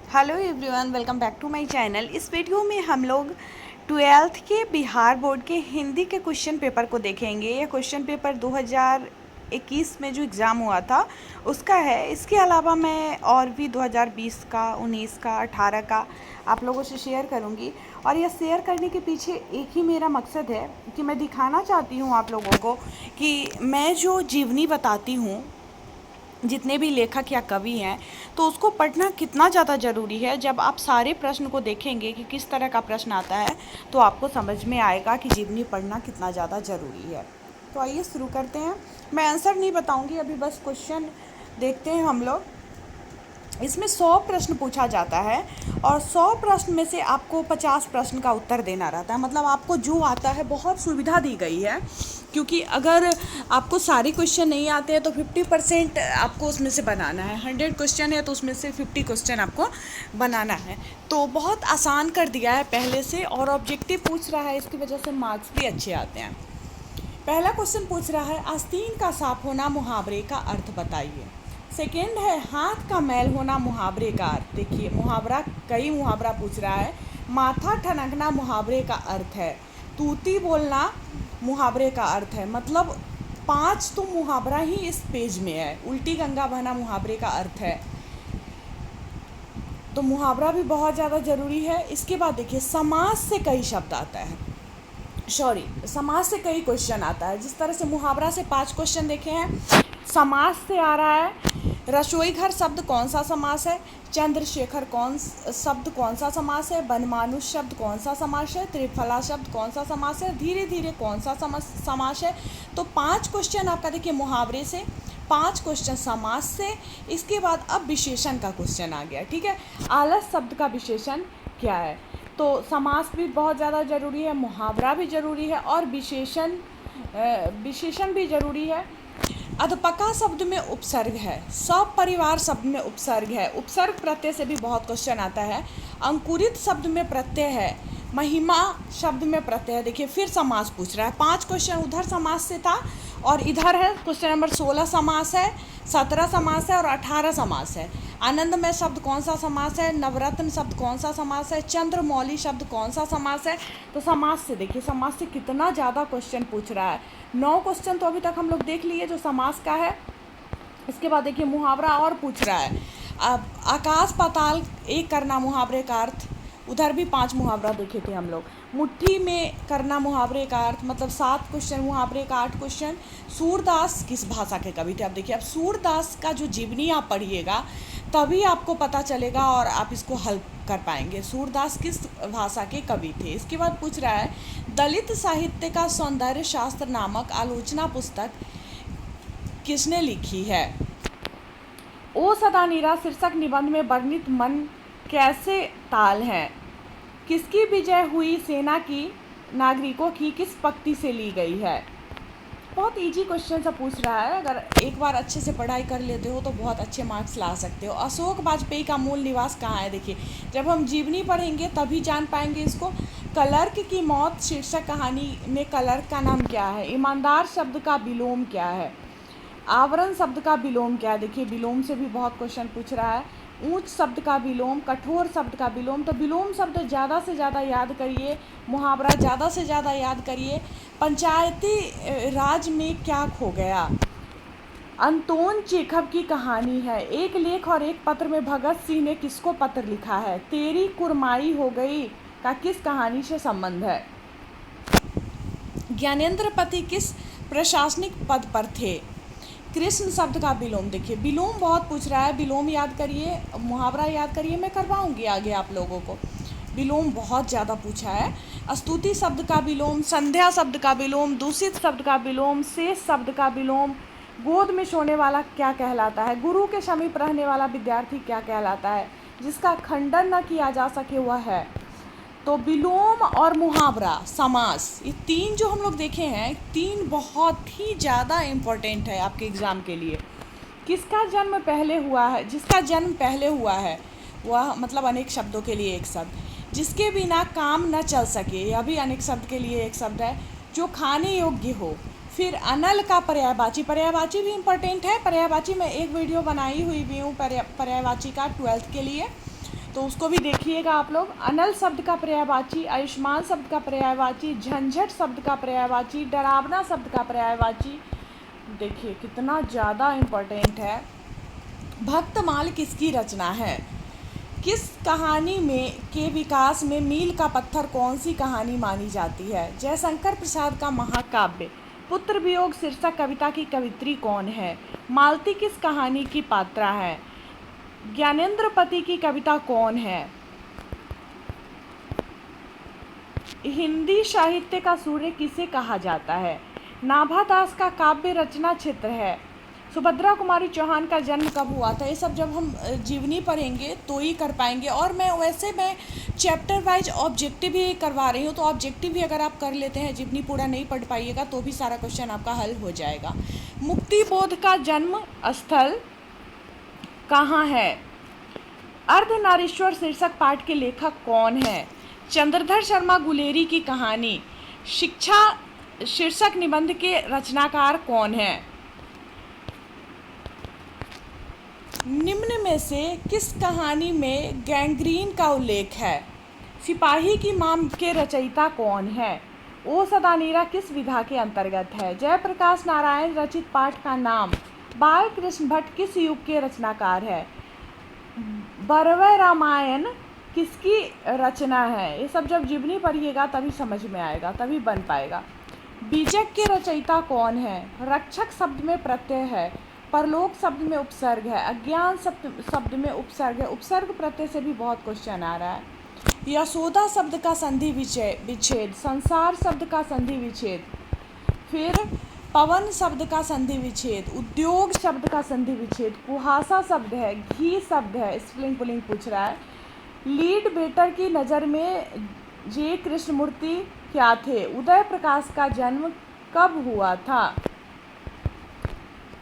Hello everyone, welcome back to my channel. इस video में हम लोग 12th के बिहार बोर्ड के हिंदी के क्वेश्चन पेपर को देखेंगे। यह क्वेश्चन पेपर 2021 में जो एग्ज़ाम हुआ था उसका है। इसके अलावा मैं और भी 2020 का, 19 का, 18 का आप लोगों से शेयर करूंगी। और यह शेयर करने के पीछे एक ही मेरा मकसद है कि मैं दिखाना चाहती हूँ आप लोगों को कि मैं जो जीवनी बताती हूँ, जितने भी लेखक या कवि हैं, तो उसको पढ़ना कितना ज़्यादा ज़रूरी है। जब आप सारे प्रश्न को देखेंगे कि किस तरह का प्रश्न आता है, तो आपको समझ में आएगा कि जीवनी पढ़ना कितना ज़्यादा ज़रूरी है। तो आइए शुरू करते हैं। मैं आंसर नहीं बताऊंगी, अभी बस क्वेश्चन देखते हैं हम लोग। इसमें 100 प्रश्न पूछा जाता है और 100 प्रश्न में से आपको 50 प्रश्न का उत्तर देना रहता है। मतलब आपको जो आता है, बहुत सुविधा दी गई है, क्योंकि अगर आपको सारे क्वेश्चन नहीं आते हैं तो 50% आपको उसमें से बनाना है। 100 क्वेश्चन है तो उसमें से 50 क्वेश्चन आपको बनाना है। तो बहुत आसान कर दिया है पहले से, और ऑब्जेक्टिव पूछ रहा है, इसकी वजह से मार्क्स भी अच्छे आते हैं। पहला क्वेश्चन पूछ रहा है, आस्तीन का साफ होना मुहावरे का अर्थ बताइए। सेकेंड है, हाथ का मैल होना मुहावरे का अर्थ। देखिए, मुहावरा, कई मुहावरा पूछ रहा है। माथा ठनकना मुहावरे का अर्थ है। तूती बोलना मुहावरे का अर्थ है। मतलब 5 तो मुहावरा ही इस पेज में है। उल्टी गंगा बहना मुहावरे का अर्थ है। तो मुहावरा भी बहुत ज़्यादा ज़रूरी है। इसके बाद देखिए, समाज से कई शब्द आता है, समाज से कई क्वेश्चन आता है। जिस तरह से मुहावरा से 5 क्वेश्चन देखे हैं, समाज से आ रहा है। रसोई घर शब्द कौन सा समास है? चंद्रशेखर शब्द कौन सा समास है? बनमानुष शब्द कौन सा समास है? त्रिफला शब्द कौन सा समास है? धीरे धीरे कौन सा समास है? तो 5 क्वेश्चन आपका देखिए मुहावरे से, 5 क्वेश्चन समास से। इसके बाद अब विशेषण का क्वेश्चन आ गया। ठीक है, आलस शब्द का विशेषण क्या है? तो समास भी बहुत ज़्यादा ज़रूरी है, मुहावरा भी ज़रूरी है, और विशेषण भी ज़रूरी है। अधपका शब्द में उपसर्ग है। सब परिवार शब्द में उपसर्ग है। उपसर्ग प्रत्यय से भी बहुत क्वेश्चन आता है। अंकुरित शब्द में प्रत्यय है। महिमा शब्द में प्रत्यय है। देखिए, फिर समास पूछ रहा है। 5 क्वेश्चन उधर समास से था और इधर है। क्वेश्चन नंबर 16 समास है, 17 समास है और 18 समास है। आनंदमय शब्द कौन सा समास है? नवरत्न शब्द कौन सा समास है? चंद्रमौली शब्द कौन सा समास है? तो समास से देखिए, समास से कितना ज़्यादा क्वेश्चन पूछ रहा है। 9 क्वेश्चन तो अभी तक हम लोग देख लिए जो समास का है। इसके बाद देखिए, मुहावरा और पूछ रहा है। अब आकाश पाताल एक करना मुहावरे का अर्थ, उधर भी 5 मुहावरा देखे थे हम लोग। मुट्ठी में करना मुहावरे का अर्थ, मतलब 7 क्वेश्चन मुहावरे का, 8 क्वेश्चन। सूरदास किस भाषा के कवि थे? अब देखिए, अब सूरदास का जो जीवनी आप पढ़िएगा तभी आपको पता चलेगा और आप इसको हल कर पाएंगे। सूरदास किस भाषा के कवि थे? इसके बाद पूछ रहा है, दलित साहित्य का सौंदर्य शास्त्र नामक आलोचना पुस्तक किसने लिखी है? ओ सदा नीरा शीर्षक निबंध में वर्णित मन कैसे ताल हैं? किसकी विजय हुई सेना की, नागरिकों की किस पंक्ति से ली गई है? बहुत इजी क्वेश्चन सा पूछ रहा है। अगर एक बार अच्छे से पढ़ाई कर लेते हो तो बहुत अच्छे मार्क्स ला सकते हो। अशोक वाजपेयी का मूल निवास कहाँ है? देखिए, जब हम जीवनी पढ़ेंगे तभी जान पाएंगे इसको। क्लर्क की मौत शीर्षक कहानी में क्लर्क का नाम क्या है? ईमानदार शब्द का विलोम क्या है? आवरण शब्द का विलोम क्या है? देखिए, विलोम से भी बहुत क्वेश्चन पूछ रहा है। ऊंच शब्द का विलोम, कठोर शब्द का विलोम। तो विलोम शब्द ज़्यादा से ज़्यादा याद करिए, मुहावरा ज़्यादा से ज़्यादा याद करिए। पंचायती राज में क्या खो गया? अंतोन चेखव की कहानी है। एक लेख और एक पत्र में भगत सिंह ने किसको पत्र लिखा है? तेरी कुरमाई हो गई का किस कहानी से संबंध है? ज्ञानेंद्र पति किस प्रशासनिक पद पर थे? कृष्ण शब्द का विलोम। देखिए, विलोम बहुत पूछ रहा है, विलोम याद करिए, मुहावरा याद करिए, मैं करवाऊंगी आगे आप लोगों को। विलोम बहुत ज़्यादा पूछा है। स्तुति शब्द का विलोम, संध्या शब्द का विलोम, दूषित शब्द का विलोम, शेष शब्द का विलोम। गोद में सोने वाला क्या कहलाता है? गुरु के समीप रहने वाला विद्यार्थी क्या कहलाता है? जिसका खंडन न किया जा सके वह है। तो विलोम और मुहावरा, समास, ये 3 जो हम लोग देखे हैं, 3 बहुत ही ज़्यादा इम्पोर्टेंट है आपके एग्ज़ाम के लिए। किसका जन्म पहले हुआ है? जिसका जन्म पहले हुआ है वह, मतलब अनेक शब्दों के लिए एक शब्द। जिसके बिना काम न चल सके, यह भी अनेक शब्द के लिए एक शब्द है। जो खाने योग्य हो। फिर अनल का पर्यायवाची, पर्यायवाची भी इम्पोर्टेंट है। पर्यायवाची में एक वीडियो बनाई हुई भी हूँ पर्यायवाची का 12th के लिए। तो उसको भी देखिएगा आप लोग। अनल शब्द का पर्यायवाची, आयुष्मान शब्द का पर्यायवाची, झंझट शब्द का पर्यायवाची, डरावना शब्द का पर्यायवाची। देखिए कितना ज़्यादा इम्पोर्टेंट है। भक्तमाल किसकी रचना है? किस कहानी में के विकास में मील का पत्थर कौन सी कहानी मानी जाती है? जयशंकर प्रसाद का महाकाव्य। पुत्र वियोग शीर्षक कविता की कवित्री कौन है? मालती किस कहानी की पात्रा है? ज्ञानेंद्रपति की कविता कौन है? हिंदी साहित्य का सूर्य किसे कहा जाता है? नाभादास का काव्य रचना क्षेत्र है। सुभद्रा कुमारी चौहान का जन्म कब हुआ था? ये सब जब हम जीवनी पढ़ेंगे तो ही कर पाएंगे। और मैं चैप्टर वाइज ऑब्जेक्टिव ही करवा रही हूँ, तो ऑब्जेक्टिव भी अगर आप कर लेते हैं, जीवनी पूरा नहीं पढ़ पाइएगा तो भी सारा क्वेश्चन आपका हल हो जाएगा। मुक्तिबोध का जन्म स्थल कहाँ है? अर्धनारीश्वर शीर्षक पाठ के लेखक कौन है? चंद्रधर शर्मा गुलेरी की कहानी। शिक्षा शीर्षक निबंध के रचनाकार कौन है? निम्न में से किस कहानी में गैंग्रीन का उल्लेख है? सिपाही की मां के रचयिता कौन है? ओ सदानीरा किस विधा के अंतर्गत है? जयप्रकाश नारायण रचित पाठ का नाम। बाल कृष्ण भट्ट किस युग के रचनाकार है? बरवे रामायण किसकी रचना है? ये सब जब जीवनी पढ़िएगा तभी समझ में आएगा, तभी बन पाएगा। बीजक के रचयिता कौन है? रक्षक शब्द में प्रत्यय है, परलोक शब्द में उपसर्ग है, अज्ञान शब्द में उपसर्ग है। उपसर्ग प्रत्यय से भी बहुत क्वेश्चन आ रहा है। यशोदा शब्द का संधि विच्छेद, संसार शब्द का संधि विच्छेद, फिर पवन शब्द का संधि विच्छेद, उद्योग शब्द का संधि विच्छेद, कुहासा शब्द है, घी शब्द है, स्त्रीलिंग पुल्लिंग पूछ रहा है। लीड बेटर की नज़र में जे कृष्णमूर्ति क्या थे? उदय प्रकाश का जन्म कब हुआ था?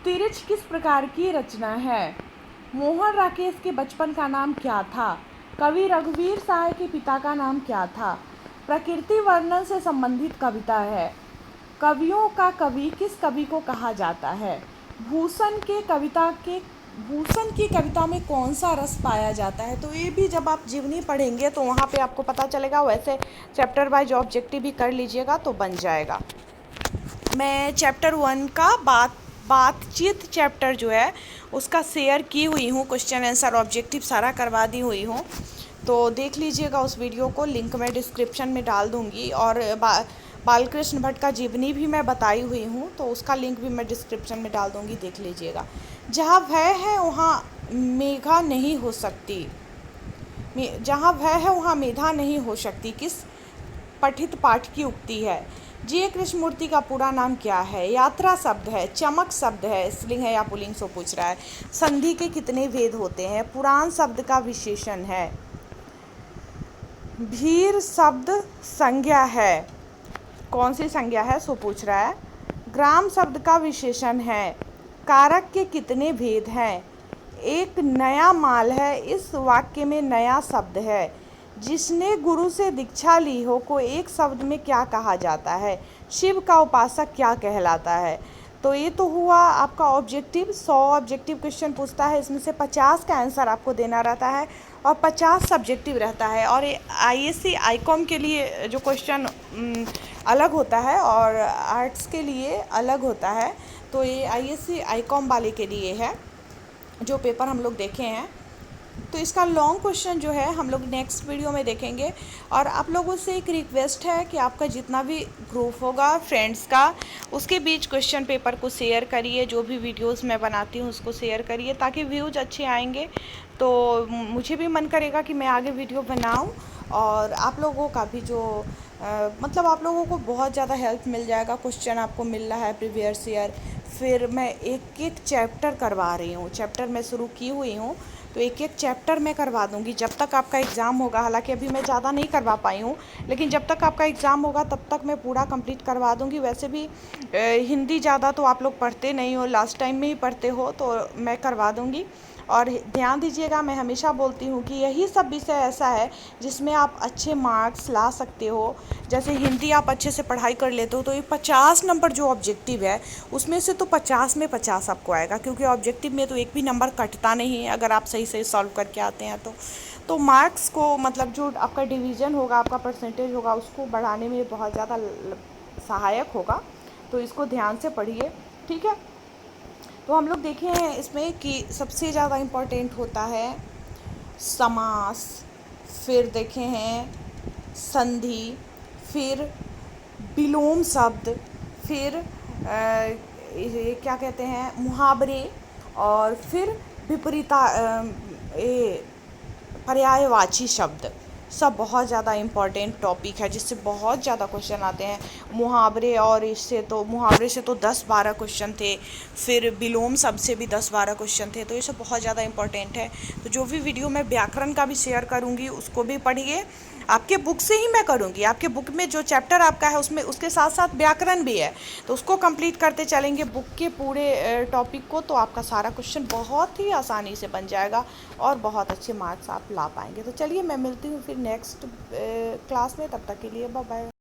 तिरछ किस प्रकार की रचना है? मोहन राकेश के बचपन का नाम क्या था? कवि रघुवीर साय के पिता का नाम क्या था? प्रकृति वर्णन से संबंधित कविता है। कवियों का कवि किस कवि को कहा जाता है? भूषण की कविता में कौन सा रस पाया जाता है? तो ये भी जब आप जीवनी पढ़ेंगे तो वहाँ पे आपको पता चलेगा। वैसे चैप्टर वाइज ऑब्जेक्टिव भी कर लीजिएगा तो बन जाएगा। मैं चैप्टर 1 का बातचीत चैप्टर जो है उसका शेयर की हुई हूँ, क्वेश्चन आंसर ऑब्जेक्टिव सारा करवा दी हुई हूँ, तो देख लीजिएगा उस वीडियो को। लिंक मैं डिस्क्रिप्शन में डाल दूँगी। और बालकृष्ण भट्ट का जीवनी भी मैं बताई हुई हूँ, तो उसका लिंक भी मैं डिस्क्रिप्शन में डाल दूँगी, देख लीजिएगा। जहाँ भय है वहाँ मेघा नहीं हो सकती, जहाँ भय है वहाँ मेधा नहीं हो सकती, किस पठित पाठ की उक्ति है? जे कृष्णमूर्ति का पूरा नाम क्या है? यात्रा शब्द है, चमक शब्द है, स्त्रीलिंग है या पुल्लिंग सो पूछ रहा है। संधि के कितने भेद होते हैं? पुराण शब्द का विशेषण है। भीर शब्द संज्ञा है, कौन सी संज्ञा है सो पूछ रहा है। ग्राम शब्द का विशेषण है। कारक के कितने भेद हैं? एक नया माल है, इस वाक्य में नया शब्द है। जिसने गुरु से दीक्षा ली हो को एक शब्द में क्या कहा जाता है? शिव का उपासक क्या कहलाता है? तो ये तो हुआ आपका ऑब्जेक्टिव। 100 ऑब्जेक्टिव क्वेश्चन पूछता है, इसमें से 50 का आंसर आपको देना रहता है और 50 सब्जेक्टिव रहता है। और ये आईएससी आईकॉम के लिए जो क्वेश्चन अलग होता है और आर्ट्स के लिए अलग होता है। तो ये आईएससी आईकॉम वाले के लिए है जो पेपर हम लोग देखे हैं। तो इसका लॉन्ग क्वेश्चन जो है हम लोग नेक्स्ट वीडियो में देखेंगे। और आप लोगों से एक रिक्वेस्ट है कि आपका जितना भी ग्रुप होगा फ्रेंड्स का, उसके बीच क्वेश्चन पेपर को शेयर करिए। जो भी वीडियोस मैं बनाती हूँ उसको शेयर करिए ताकि व्यूज अच्छे आएंगे, तो मुझे भी मन करेगा कि मैं आगे वीडियो बनाऊँ। और आप लोगों का भी जो मतलब आप लोगों को बहुत ज़्यादा हेल्प मिल जाएगा। क्वेश्चन आपको मिल रहा है प्रीवियस ईयर, फिर मैं एक एक चैप्टर करवा रही हूँ। चैप्टर मैं शुरू की हुई हूँ, तो एक एक चैप्टर मैं करवा दूँगी जब तक आपका एग्ज़ाम होगा। हालांकि अभी मैं ज़्यादा नहीं करवा पाई हूँ, लेकिन जब तक आपका एग्ज़ाम होगा तब तक मैं पूरा कंप्लीट करवा दूँगी। वैसे भी हिंदी ज़्यादा तो आप लोग पढ़ते नहीं हो, लास्ट टाइम में ही पढ़ते हो, तो मैं करवा दूँगी। और ध्यान दीजिएगा, मैं हमेशा बोलती हूँ कि यही सब विषय ऐसा है जिसमें आप अच्छे मार्क्स ला सकते हो। जैसे हिंदी आप अच्छे से पढ़ाई कर लेते हो तो ये 50 नंबर जो ऑब्जेक्टिव है उसमें से तो 50 में 50 आपको आएगा, क्योंकि ऑब्जेक्टिव में तो एक भी नंबर कटता नहीं है अगर आप सही सही सॉल्व करके आते हैं तो मार्क्स को मतलब जो आपका डिवीज़न होगा, आपका परसेंटेज होगा, उसको बढ़ाने में बहुत ज़्यादा सहायक होगा। तो इसको ध्यान से पढ़िए, ठीक है। तो हम लोग देखे हैं इसमें कि सबसे ज़्यादा इम्पोर्टेंट होता है समास, फिर देखे हैं संधि, फिर विलोम शब्द, फिर ये क्या कहते हैं मुहावरे, और फिर विपरीता ये पर्यायवाची शब्द। सब बहुत ज़्यादा इम्पॉर्टेंट टॉपिक है जिससे बहुत ज़्यादा क्वेश्चन आते हैं। मुहावरे और इससे तो मुहावरे से तो 10-12 क्वेश्चन थे, फिर विलोम शब्द से भी 10-12 क्वेश्चन थे। तो ये सब बहुत ज़्यादा इम्पॉर्टेंट है। तो जो भी वीडियो मैं व्याकरण का भी शेयर करूँगी उसको भी पढ़िए। आपके बुक से ही मैं करूँगी, आपके बुक में जो चैप्टर आपका है उसमें उसके साथ साथ व्याकरण भी है, तो उसको कंप्लीट करते चलेंगे बुक के पूरे टॉपिक को, तो आपका सारा क्वेश्चन बहुत ही आसानी से बन जाएगा और बहुत अच्छे मार्क्स आप ला पाएंगे। तो चलिए मैं मिलती हूँ फिर नेक्स्ट क्लास में, तब तक के लिए बाय बाय।